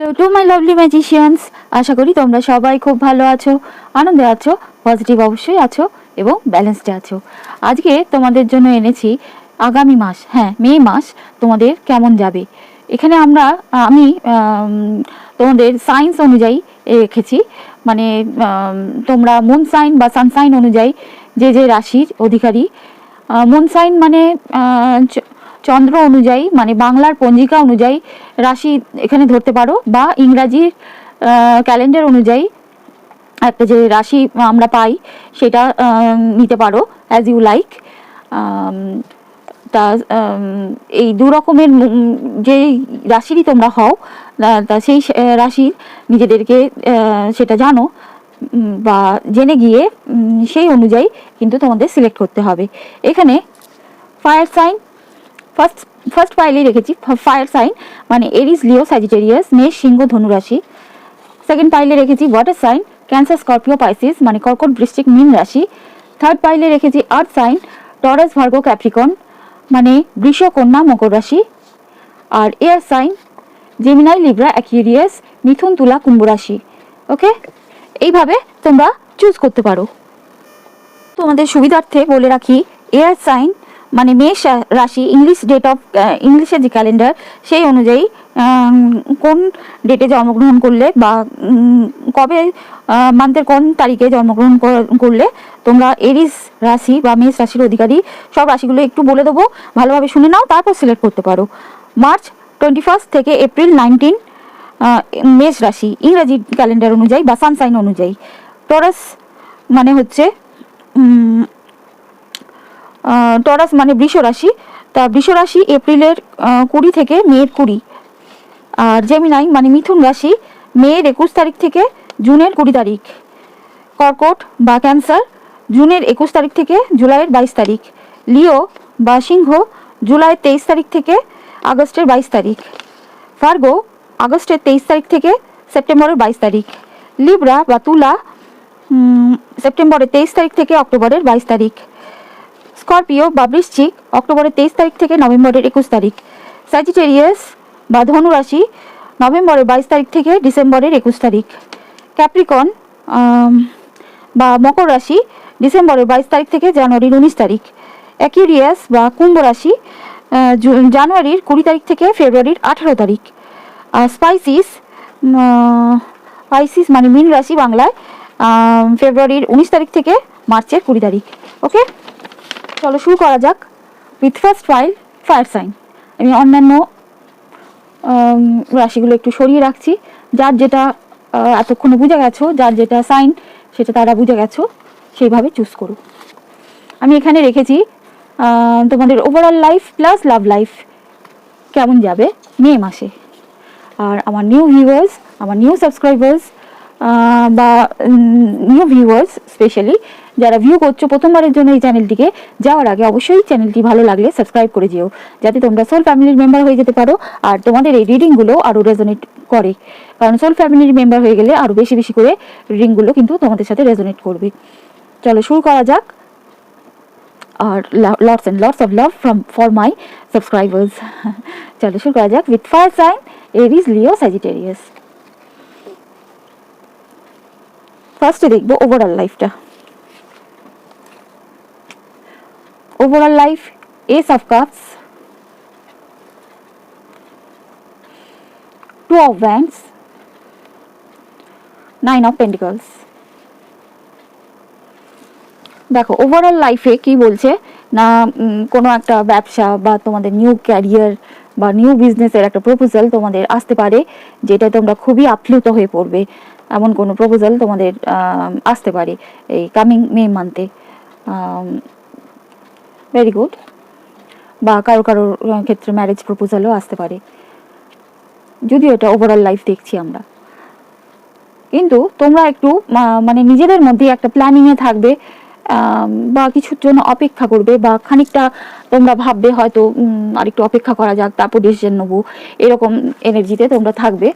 Hello to my lovely magicians, আশা করি তোমরা সবাই খুব ভালো আছো, আনন্দে আছো, পজিটিভ অবশ্যই আছো এবং ব্যালেন্সডে আছো। আজকে তোমাদের জন্য এনেছি আগামী মাস, মে মাস তোমাদের কেমন যাবে। এখানে আমি তোমাদের সায়েন্স অনুযায়ী রেখেছি, মানে তোমরা মুন সাইন বা সানসাইন অনুযায়ী যে যে রাশির অধিকারী, মুন সাইন মানে চন্দ্র অনুযায়ী, মানে বাংলার পঞ্জিকা অনুযায়ী রাশি এখানে ধরতে পারো, বা ইংরাজির ক্যালেন্ডার অনুযায়ী একটা যে রাশি আমরা পাই সেটা নিতে পারো, অ্যাজ ইউ লাইক। তা এই দু রকমের যে রাশিরই তোমরা হও, তা সেই রাশির নিজেদেরকে সেটা জানো বা জেনে গিয়ে সেই অনুযায়ী কিন্তু তোমাদের সিলেক্ট করতে হবে। এখানে ফায়ার সাইন ফার্স্ট পাইলে রেখেছি ফায়ার সাইন, মানে এরিস, লিও, স্যাজিটেরিয়াস, মেষ, সিংহ, ধনু রাশি। সেকেন্ড পাইলে রেখেছি water sign, Cancer, Scorpio, Pisces, মানে কর্কট, বৃশ্চিক, মীন রাশি। থার্ড পাইলে রেখেছি earth sign, Taurus, Virgo, Capricorn, মানে বৃষ, কন্যা, মকর রাশি। আর air sign Gemini, Libra, Aquarius, মিথুন, তুলা, কুম্ভ রাশি। ওকে, এইভাবে তোমরা চুজ করতে পারো। তোমাদের সুবিধার্থে বলে রাখি, এয়ার সাইন মানে মেষ রাশি, ইংলিশের যে ক্যালেন্ডার সেই অনুযায়ী কোন ডেটে জন্মগ্রহণ করলে বা কবে মান্থের কোন তারিখে জন্মগ্রহণ করলে তোমরা এরিস রাশি বা মেষ রাশির অধিকারী। সব রাশিগুলো একটু বলে দেবো, ভালোভাবে শুনে নাও, তারপর সিলেক্ট করতে পারো। মার্চ 21 থেকে এপ্রিল 19 মেষ রাশি, ইংরাজি ক্যালেন্ডার অনুযায়ী বা সানসাইন অনুযায়ী। টরাস মানে হচ্ছে টরাস মানে বৃষ রাশি, তা বৃষ রাশি এপ্রিলের 20 থেকে মের 20। আর জেমিনাই মানে মিথুন রাশি, মের 21 তারিখ থেকে জুনের 20 তারিখ। কর্কট বা ক্যান্সার জুনের 21 তারিখ থেকে জুলাইয়ের 22 তারিখ। লিও বা সিংহ জুলাইয়ের 23 তারিখ থেকে আগস্টের 22 তারিখ। ভার্গো আগস্টের 23 তারিখ থেকে সেপ্টেম্বরের 22 তারিখ। লিব্রা বা তুলা সেপ্টেম্বরের 23 তারিখ থেকে অক্টোবরের 22 তারিখ। স্করপিও বা বৃশ্চিক অক্টোবরের 23 তারিখ থেকে নভেম্বরের 21 তারিখ। স্যাজিটেরিয়াস বা ধনু রাশি নভেম্বরের 22 তারিখ থেকে ডিসেম্বরের 21 তারিখ। ক্যাপ্রিকন বা মকর রাশি ডিসেম্বরের 22 তারিখ থেকে জানুয়ারির 19 তারিখ। অ্যাকুয়ারিয়াস বা কুম্ভ রাশি জানুয়ারির 20 তারিখ থেকে ফেব্রুয়ারির 18 তারিখ। আর স্পাইসিস মানে মীন রাশি বাংলায় ফেব্রুয়ারির 19 তারিখ থেকে মার্চের 20 তারিখ। ওকে, চলো শুরু করা যাক উইথ ফার্স্ট ফায়ার সাইন। আমি অন্যান্য রাশিগুলো একটু সরিয়ে রাখছি, যার যেটা এতক্ষণে বুঝে গেছো, যার যেটা সাইন সেটা তারা বুঝে গেছো, সেইভাবে চুজ করো। আমি এখানে রেখেছি তোমাদের overall life plus love life কেমন যাবে মে মাসে। আর আমার নিউ ভিউয়ার্স, আমার নিউ সাবস্ক্রাইবার্স বা নিউ ভিউয়ার্স স্পেশালি যারা ভিউ করছো প্রথমবারের জন্য এই চ্যানেলটিকে, যাওয়ার আগে অবশ্যই চ্যানেলটি ভালো লাগলে সাবস্ক্রাইব করে যেও, যাতে তোমরা সোল ফ্যামিলির মেম্বার হয়ে যেতে পারো আর তোমাদের এই রিডিংগুলো আরও রেজোনেট করে। কারণ সোল ফ্যামিলির মেম্বার হয়ে গেলে আরও বেশি বেশি করে রিডিংগুলো কিন্তু তোমাদের সাথে রেজোনেট করবে। চলো শুরু করা যাক। আর lots and lots of love for my subscribers. চলো শুরু করা যাক with fire sign Aries, Leo, Sagittarius. ফার্স্টে দেখবো ওভারঅল লাইফটা। Overall life ace of cups, 2 of wands, 9 of pentacles। দেখো ওভারঅল লাইফে কি বলছে না, কোনো একটা ব্যবসা বা তোমাদের নিউ ক্যারিয়ার বা নিউ বিজনেসের একটা প্রপোজাল তোমাদের আসতে পারে, যেটা তোমরা খুবই আপ্লুত হয়ে পড়বে। এমন কোনো প্রপোজাল তোমাদের আসতে পারে এই কামিং মে মান্থে। Very good. বা কারোর ক্ষেত্রে ম্যারেজ প্রপোজালও আসতে পারে, যদিও এটা ওভারঅল লাইফ দেখছি আমরা। কিন্তু তোমরা একটু মানে নিজেদের মধ্যে একটা প্ল্যানিংয়ে থাকবে, বা কিছুর জন্য অপেক্ষা করবে, বা খানিকটা তোমরা ভাববে হয়তো আরেকটু অপেক্ষা করা যাক, তারপর ডিসিশন নেবো, এরকম এনার্জিতে তোমরা থাকবে।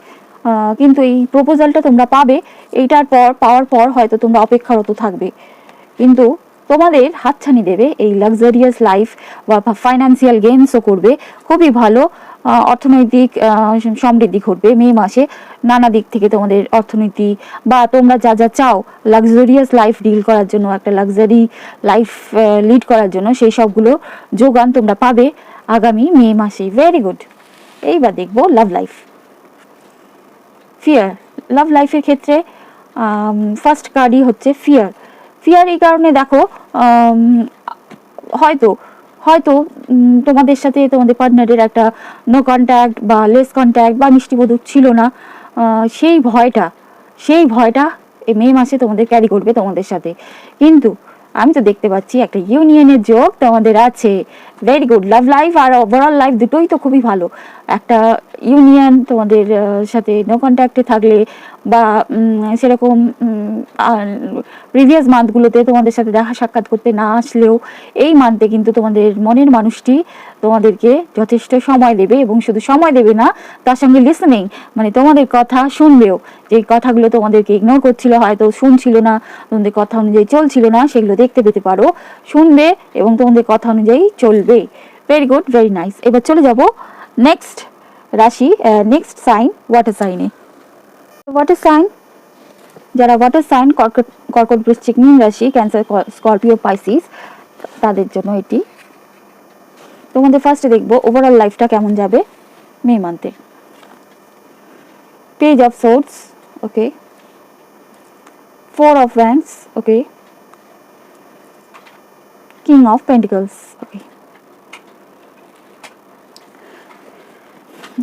কিন্তু এই প্রপোজালটা তোমরা পাবে, এইটার পর পাওয়ার পর হয়তো তোমরা অপেক্ষারত থাকবে, কিন্তু তোমাদের হাতছানি দেবে এই লাক্সারিয়াস লাইফ বা ফাইন্যান্সিয়াল গেইনসও করবে, খুবই ভালো অর্থনৈতিক সমৃদ্ধি ঘটবে মে মাসে। নানা দিক থেকে তোমাদের অর্থনীতি বা তোমরা যা যা চাও লাক্সারিয়াস লাইফ ডিল করার জন্য, একটা লাক্সারি লাইফ লিড করার জন্য, সেই সবগুলো যোগান তোমরা পাবে আগামী মে মাসে। Very good. এইবার দেখবো লাভ লাইফ। ফিয়ার। লাভ লাইফের ক্ষেত্রে ফার্স্ট কার্ডই হচ্ছে ফিয়ার। ফিয়ার এই কারণে দেখো, হয়তো হয়তো তোমাদের সাথে তোমাদের পার্টনারের একটা নো কন্ট্যাক্ট বা লেস কন্ট্যাক্ট বা মিষ্টিবোধক ছিল না, সেই ভয়টা এই মে মাসে তোমাদের ক্যারি করবে তোমাদের সাথে। কিন্তু আমি তো দেখতে পাচ্ছি একটা ইউনিয়নের যোগ তোমাদের আছে। Very good. লাভ লাইফ আর ওভারঅল লাইফ দুটোই তো খুবই ভালো। একটা ইউনিয়ন তোমাদের সাথে নো কন্ট্যাক্টে থাকলে বা সেরকম প্রিভিয়াস মান্থগুলোতে তোমাদের সাথে দেখা সাক্ষাৎ করতে না আসলেও এই মান্থে কিন্তু তোমাদের মনের মানুষটি তোমাদেরকে যথেষ্ট সময় দেবে, এবং শুধু সময় দেবে না, তার সঙ্গে লিসেনিং, মানে তোমাদের কথা শুনবেও। যে কথাগুলো তোমাদেরকে ইগনোর করছিল, হয়তো শুনছিল না, তোমাদের কথা অনুযায়ী চলছিল না, সেগুলো দেখতে পেতে পারো, শুনবে এবং তোমাদের কথা অনুযায়ী চলবে। Very good, very nice. এবার চলে যাব নেক্সট রাশি, নেক্সট সাইন, ওয়াটার সাইনে। ওয়াটার সাইন, যারা ওয়াটার সাইন, কর্কট, বৃশ্চিক, মীন রাশি, ক্যান্সার, স্করপিও, পাইসিস, তাদের জন্য এটি। তোমাদের ফার্স্টে দেখবো ওভারঅল লাইফটা কেমন যাবে মে মান্থে। Page of swords, okay, 4 of wands, okay, king of pentacles, okay.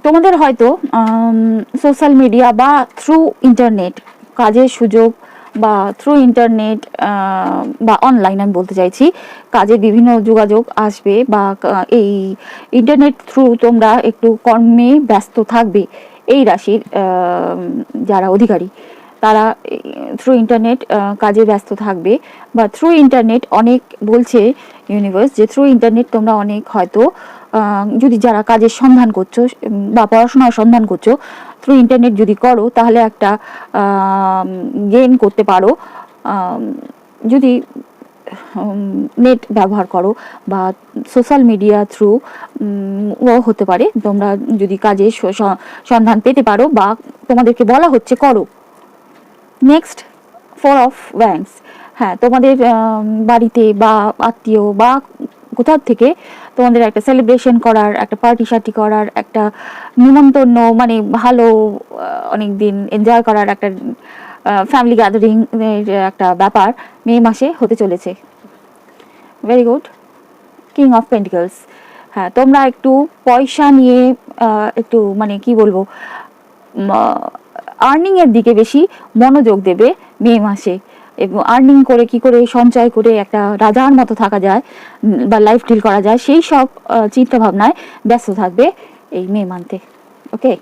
তোমাদের হয়তো সোশ্যাল মিডিয়া বা থ্রু ইন্টারনেট কাজের সুযোগ, বা থ্রু ইন্টারনেট বা অনলাইন, আমি বলতে চাইছি, কাজের বিভিন্ন যোগাযোগ আসবে, বা এই ইন্টারনেট থ্রু তোমরা একটু কর্মে ব্যস্ত থাকবে। এই রাশির যারা অধিকারী তারা থ্রু ইন্টারনেট কাজে ব্যস্ত থাকবে, বা থ্রু ইন্টারনেট অনেক বলছে ইউনিভার্স যে থ্রু ইন্টারনেট তোমরা অনেক হয়তো যদি যারা কাজের সন্ধান করছো বা পড়াশোনার সন্ধান করছো, থ্রু ইন্টারনেট যদি করো তাহলে একটা গেইন করতে পারো। যদি নেট ব্যবহার করো বা সোশ্যাল মিডিয়া থ্রু ও হতে পারে, তোমরা যদি কাজে সন্ধান পেতে পারো বা তোমাদেরকে বলা হচ্ছে করো। নেক্সট 4 of wands, হ্যাঁ, তোমাদের বাড়িতে বা আত্মীয় বা কোথাও থেকে তোমাদের একটা সেলিব্রেশন করার, একটা পার্টি সার্টি করার, একটা নিমন্ত্রণ, মানে ভালো অনেক দিন এনজয় করার একটা ফ্যামিলি গ্যাদারিং এর একটা ব্যাপার মে মাসে হতে চলেছে। Very good. King of pentacles, হ্যাঁ, তোমরা একটু পয়সা নিয়ে একটু মানে কি বলবো, আর্নিং এর দিকে বেশি মনোযোগ দেবে মে মাসে, এবং আর্নিং করে কি করে সঞ্চয় করে একটা রাজার মতো থাকা যায় বা লাইফ ডিল করা যায়, সেই সব চিন্তা ভাবনায় ব্যস্ত থাকবে এই মে মান্থে। ওকে,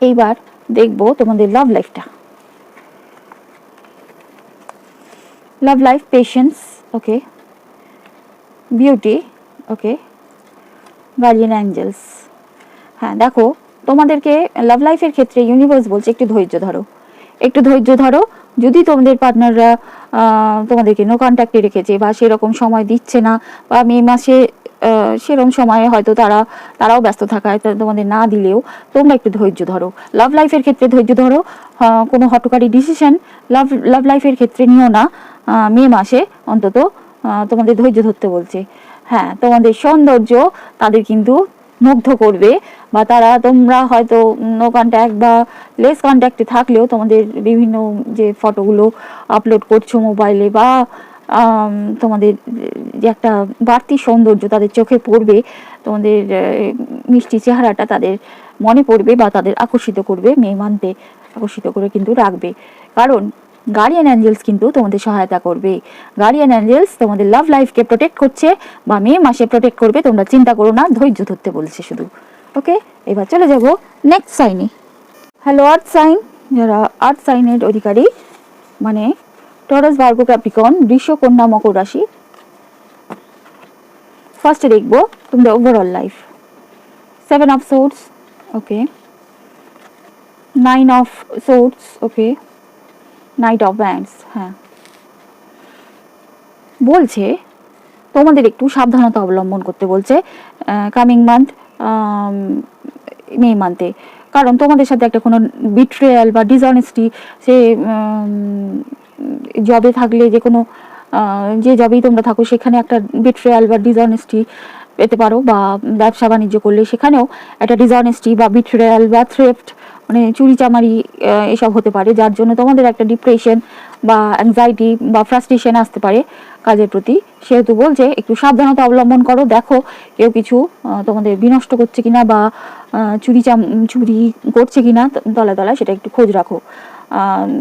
এইবার দেখবো তোমাদের লাভ লাইফটা। লাভ লাইফ, পেশেন্স, ওকে, বিউটি, ওকে, গার্ডিয়ান অ্যাঞ্জেলস। হ্যাঁ, দেখো তোমাদেরকে লাভ লাইফের ক্ষেত্রে ইউনিভার্স বলছে একটু ধৈর্য ধরো, একটু ধৈর্য ধরো। যদি তোমাদের পার্টনাররা তোমাদেরকে নো কন্ট্যাক্টে রেখেছে বা সেরকম সময় দিচ্ছে না, বা মে মাসে সেরকম সময়ে হয়তো তারাও ব্যস্ত থাকায় তোমাদের না দিলেও তোমরা একটু ধৈর্য ধরো। লাভ লাইফের ক্ষেত্রে ধৈর্য ধরো, কোনো হঠকারী ডিসিশন লাভ লাইফের ক্ষেত্রে নিও না মে মাসে অন্তত, তোমাদের ধৈর্য ধরতে বলছে। হ্যাঁ, তোমাদের সৌন্দর্য তাদের কিন্তু মুগ্ধ করবে, বা তোমরা হয়তো নো কন্ট্যাক্ট বা লেস কন্ট্যাক্টে থাকলেও তোমাদের বিভিন্ন যে ফটোগুলো আপলোড করছো মোবাইলে, বা তোমাদের যে একটা বাড়তি সৌন্দর্য তাদের চোখে পড়বে, তোমাদের মিষ্টি চেহারাটা তাদের মনে পড়বে বা তাদের আকর্ষিত করবে, মে মান্থে আকর্ষিত করে কিন্তু রাখবে। কারণ গার্ডিয়ান অ্যাঞ্জেলস কিন্তু তোমাদের সহায়তা করবে। গার্ডিয়ান অ্যাঞ্জেলস তোমাদের লাভ লাইফকে প্রোটেক্ট করছে বা মে মাসে প্রোটেক্ট করবে, তোমরা চিন্তা করো না, ধৈর্য ধরতে বলছে শুধু। ওকে, এবার চলে যাব নেক্সট সাইনে। হ্যালো আর্থ সাইন, যারা আর্থ সাইনের অধিকারী, মানে টরাস, ভার্গো, ক্যাপ্রিকর্ন, বৃষ, কন্যা, মকর রাশি। ফার্স্টে দেখবো তোমরা overall life. 7 of swords, okay, 9 of swords, okay, night of bands. হ্যাঁ, বলছে তোমাদের একটু সাবধানতা অবলম্বন করতে বলছে কামিং মান্থ মে মান্থে। কারণ তোমাদের সাথে একটা কোনো বিট্রেয়াল বা ডিসঅনেস্টি, সে জবে থাকলে যে কোনো যে জবেই তোমরা থাকো সেখানে একটা বিট্রেয়াল বা ডিসঅনেস্টি পেতে পারো, বা ব্যবসা বাণিজ্য করলে সেখানেও একটা ডিসঅনেস্টি বা বিট্রেয়াল বা থ্রেফট, মানে চুরি চামারি এসব হতে পারে, যার জন্য তোমাদের একটা ডিপ্রেশন বা অ্যাংজাইটি বা ফ্রাস্ট্রেশন আসতে পারে কাজের প্রতি। সেহেতু বলছে একটু সাবধানতা অবলম্বন করো, দেখো কেউ কিছু তোমাদের বিনষ্ট করছে কিনা বা চুরি করছে কিনা তলায় তলায়, সেটা একটু খোঁজ রাখো।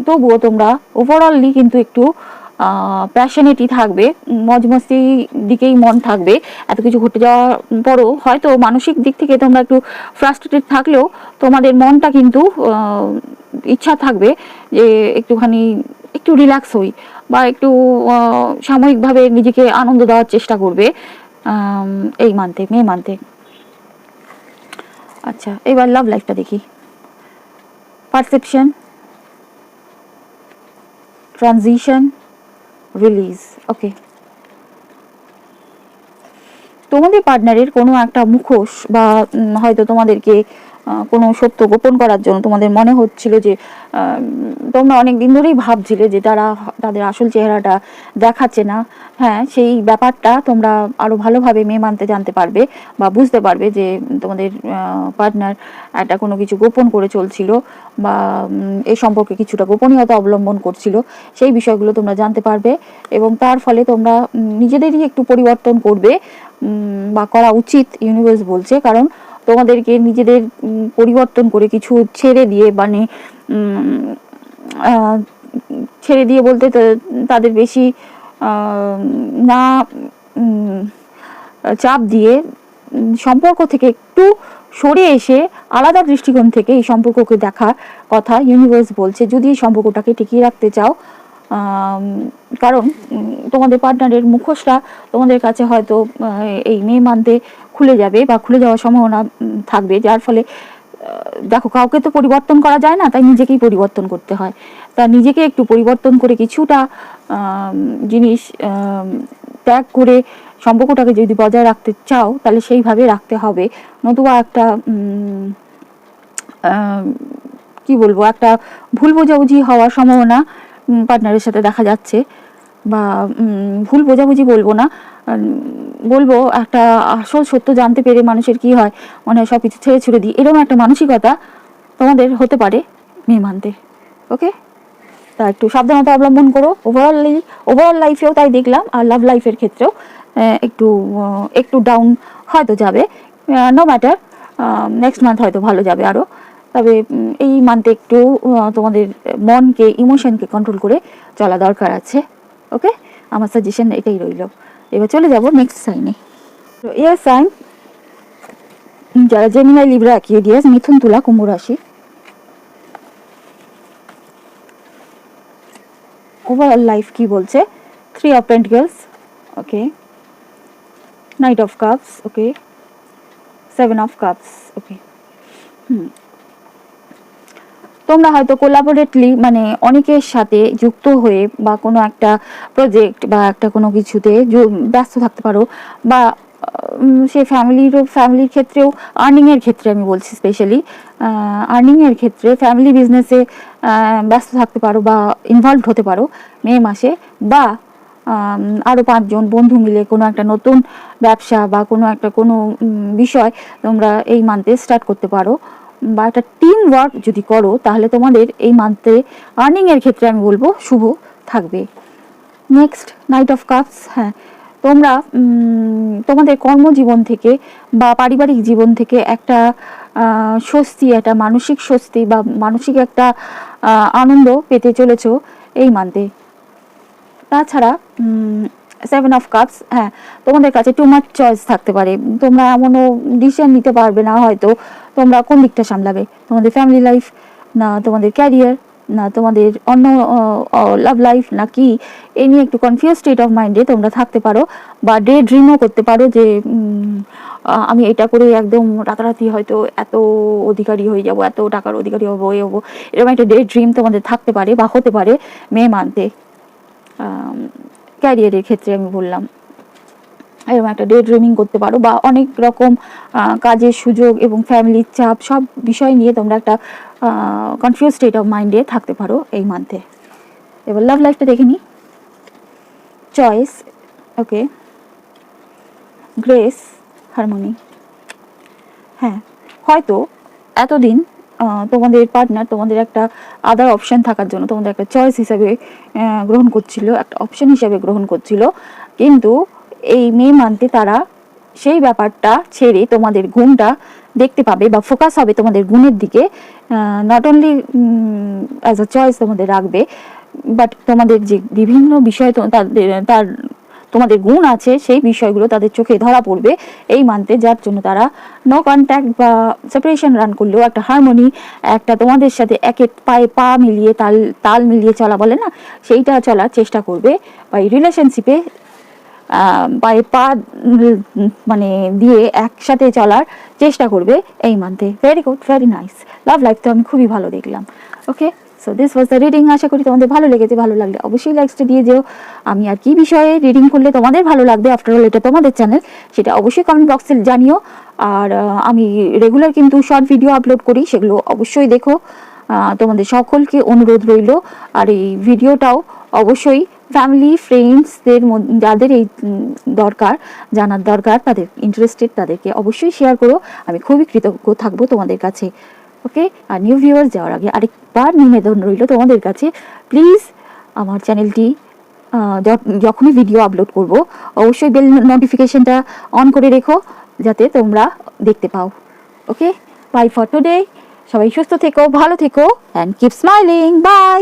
তবুও তোমরা ওভারঅলি কিন্তু একটু প্যাশনেটই থাকবে, মজ মস্তির দিকেই মন থাকবে। এত কিছু ঘটে যাওয়ার পরও হয়তো মানসিক দিক থেকে তোমরা একটু ফ্রাস্ট্রেটেড থাকলেও তোমাদের মনটা কিন্তু ইচ্ছা থাকবে যে একটুখানি একটু রিল্যাক্স হই, বা একটু সাময়িকভাবে নিজেকে আনন্দ দেওয়ার চেষ্টা করবে এই মান্থে, মে মান্থে। আচ্ছা, এবার লাভ লাইফটা দেখি। Perception, transition, release. ওকে, তোমাদের পার্টনারের কোনো একটা মুখোশ বা হয়তো তোমাদেরকে কোনো সত্য গোপন করার জন্য তোমাদের মনে হচ্ছিল যে তোমরা অনেক দিন ধরেই ভাবছিলে যে তাদের আসল চেহারাটা দেখাচ্ছে না। হ্যাঁ, সেই ব্যাপারটা তোমরা আরো ভালোভাবে মে মানতে জানতে পারবে বা বুঝতে পারবে যে তোমাদের পার্টনার একটা কোনো কিছু গোপন করে চলছিল, বা এই সম্পর্কে কিছুটা গোপনীয়তা অবলম্বন করছিল। সেই বিষয়গুলো তোমরা জানতে পারবে এবং তার ফলে তোমরা নিজেদেরই একটু পরিবর্তন করবে বা করা উচিত, ইউনিভার্স বলছে। কারণ তোমাদেরকে নিজেদের পরিবর্তন করে কিছু ছেড়ে দিয়ে, মানে ছেড়ে দিয়ে বলতে তাদের বেশি না চাপ দিয়ে সম্পর্ক থেকে একটু সরে এসে আলাদা দৃষ্টিকোণ থেকে এই সম্পর্ককে দেখার কথা ইউনিভার্স বলছে, যদি এই সম্পর্কটাকে টিকিয়ে রাখতে চাও। কারণ তোমাদের পার্টনারের মুখোশটা তোমাদের কাছে হয়তো এই মে মান্থে খুলে যাবে বা খুলে যাওয়ার সম্ভাবনা থাকবে, যার ফলে দেখো কাউকে তো পরিবর্তন করা যায় না, তাই নিজেকেই পরিবর্তন করতে হয়। তা নিজেকে একটু পরিবর্তন করে কিছুটা জিনিস ত্যাগ করে সম্পর্কটাকে যদি বজায় রাখতে চাও তাহলে সেইভাবে রাখতে হবে, নতুবা একটা কি বলবো, একটা ভুল বোঝাবুঝি হওয়ার সম্ভাবনা পার্টনারের সাথে দেখা যাচ্ছে। বা ভুল বোঝাবুঝি বলবো না, বলবো একটা আসল সত্য জানতে পেরে মানুষের কি হয়, মনে হয় সব কিছু ছেড়ে ছুড়ে দিই, এরকম একটা মানসিকতা তোমাদের হতে পারে মে মান্থে। ওকে, তা একটু সাবধানতা অবলম্বন করো ওভারঅল লাইফেও তাই দেখলাম, আর লাভ লাইফের ক্ষেত্রেও একটু একটু ডাউন হয়তো যাবে, নো ম্যাটার, নেক্সট মান্থ হয়তো ভালো যাবে আরও। তবে এই মান্থে একটু তোমাদের মনকে, ইমোশনকে কন্ট্রোল করে চলা দরকার আছে। ওকে, আমার সাজেশন এটাই রইল। এবার চলে যাব নেক্সট সাইনে। তো এয়ার সাইন যারা জেমিনাই, লিব্রা, অ্যাকুয়ারিয়াস, মিথুন, তুলা, কুম্ভ রাশি, ওভারঅল লাইফ কি বলছে? 3 of Pentacles, okay, Knight of Cups, okay, 7 of Cups, ওকে। তোমরা হয়তো কোলাবোরেটলি, মানে অনেকের সাথে যুক্ত হয়ে বা কোনো একটা প্রজেক্ট বা একটা কোনো কিছুতে ব্যস্ত থাকতে পারো, বা সে ফ্যামিলির ক্ষেত্রেও, আর্নিংয়ের ক্ষেত্রে আমি বলছি, স্পেশালি আর্নিংয়ের ক্ষেত্রে ফ্যামিলি বিজনেসে ব্যস্ত থাকতে পারো বা ইনভলভড হতে পারো মে মাসে, বা আরও 5 জন বন্ধু মিলে কোনো একটা নতুন ব্যবসা বা কোনো বিষয় তোমরা এই মান্থে স্টার্ট করতে পারো, বা একটা টিম ওয়ার্ক যদি করো তাহলে তোমাদের এই মান্থে আর্নিংয়ের ক্ষেত্রে আমি বলবো শুভ থাকবে। Next, night of cups. হ্যাঁ, তোমরা তোমাদের কর্মজীবন থেকে বা পারিবারিক জীবন থেকে একটা স্বস্তি, একটা মানসিক স্বস্তি বা মানসিক একটা আনন্দ পেতে চলেছো এই মান্থে। তাছাড়া 7 অফ কাপস, হ্যাঁ, তোমাদের কাছে টু মাচ চয়েস থাকতে পারে, তোমরা এমনও ডিসিশন নিতে পারবে না হয়তো তোমরা কোন দিকটা সামলাবে, তোমাদের ফ্যামিলি লাইফ না তোমাদের ক্যারিয়ার না তোমাদের অন্য লাভ লাইফ না কি, এই নিয়ে একটু কনফিউজ স্টেট অফ মাইন্ডে তোমরা থাকতে পারো, বা ডে ড্রিমও করতে পারো যে আমি এটা করে একদম রাতারাতি হয়তো এত অধিকারী হয়ে যাব, এত টাকার অধিকারী হবো, এরকম একটা ডে ড্রিম তোমাদের থাকতে পারে বা হতে পারে মে মান্থে। ক্যারিয়ারের ক্ষেত্রে আমি বললাম। এরকম একটা ডে ড্রিমিং করতে পারো, বা অনেক রকম কাজের সুযোগ এবং ফ্যামিলির চাপ সব বিষয় নিয়ে তোমরা একটা কনফিউজ স্টেট অফ মাইন্ডে থাকতে পারো এই মান্থে। এবার লাভ লাইফটা দেখে নিই। চয়েস, ওকে, গ্রেস, হারমোনি। হ্যাঁ, হয়তো এতদিন তোমাদের পার্টনার তোমাদের একটা আদার অপশান থাকার জন্য তোমাদের একটা চয়েস হিসাবে গ্রহণ করছিল, একটা অপশান হিসাবে গ্রহণ করছিল, কিন্তু এই মে মান্থে তারা সেই ব্যাপারটা ছেড়ে তোমাদের গুণটা দেখতে পাবে বা ফোকাস হবে তোমাদের গুণের দিকে। Not only as a choice তোমাদের রাখবে, বাট তোমাদের যে বিভিন্ন বিষয় তার তোমাদের গুণ আছে সেই বিষয়গুলো তাদের চোখে ধরা পড়বে এই মান্থে, যার জন্য তারা নো কন্ট্যাক্ট বা সেপারেশন রান করলেও একটা হারমোনি, একটা তোমাদের সাথে একে পায়ে পা মিলিয়ে তাল মিলিয়ে চলা বলে না, সেইটা চলার চেষ্টা করবে, বা এই রিলেশনশিপে পায়ে পা মানে দিয়ে একসাথে চলার চেষ্টা করবে এই মান্থে। Very good, very nice. Love life তো আমি খুবই ভালো দেখলাম। Okay, so this was the reading. আশা করি তোমাদের ভালো লেগেছে। ভালো লাগলে অবশ্যই লাইকসটা দিয়ে যেও। আমি আর কি বিষয়ে রিডিং করলে তোমাদের ভালো লাগবে, আফটার অল এটা তোমাদের চ্যানেল, সেটা অবশ্যই কমেন্ট বক্সে জানিও। আর আমি রেগুলার কিন্তু শর্ট ভিডিও আপলোড করি, সেগুলো অবশ্যই দেখো। তোমাদের সকলকে অনুরোধ রইল। আর এই ভিডিওটাও অবশ্যই ফ্যামিলি ফ্রেন্ডসদের যাদের এই দরকার, জানার দরকার, তাদের ইন্টারেস্টেড, তাদেরকে অবশ্যই শেয়ার করো। আমি খুবই কৃতজ্ঞ থাকবো তোমাদের কাছে। ওকে, আর নিউ ভিউয়ার্স যাওয়ার আগে আরেকবার নিবেদন রইল তোমাদের কাছে, প্লিজ আমার চ্যানেলটি যখনই ভিডিও আপলোড করব অবশ্যই বেল নোটিফিকেশনটা অন করে রেখো, যাতে তোমরা দেখতে পাও। ওকে, বাই ফর টুডে। সবাই সুস্থ থেকো, ভালো থেকো, অ্যান্ড কিপ স্মাইলিং। বাই।